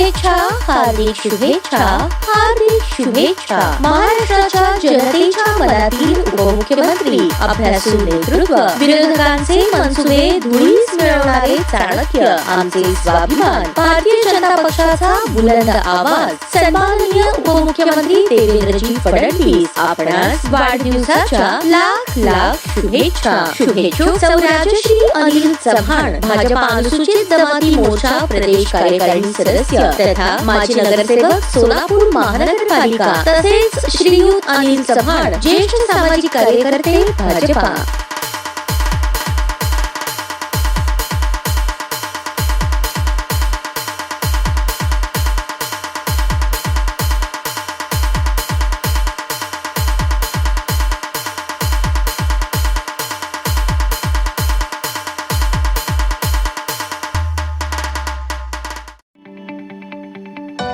शुभेच्छा, हार्दिक शुभेच्छा, हार्दिक शुभेच्छा. महाराष्ट्राच्या जनतेच्या मनातील उपमुख्यमंत्री, अभ्यासू नेतृत्व, विरोधकांचे मनसुबे धुळीस मिळवणारे चाणक्य, आमचे स्वाभिमान, भारतीय जनता पक्षाचा बुलंद आवाज, सन्माननीय उपमुख्यमंत्री देवेंद्रजी फडणवीस, आपणास वाढदिवसाच्या लाख लाख शुभेच्छा. शुभेच्छुक सौ राजश्री अनिल चव्हाण, भाजपा अनुसूचित जमाती मोर्चा प्रदेश कार्यकारिणी सदस्य तथा माजी नगरसेवक सोलापूर महानगरपालिका, तसेच श्रीयुत अनिल चव्हाण, ज्येष्ठ सामाजिक कार्यकर्ते, भाजपा.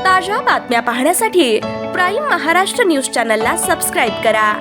ताज्या बातम्या पाहण्यासाठी प्राईम महाराष्ट्र न्यूज चॅनलला सबस्क्राईब करा.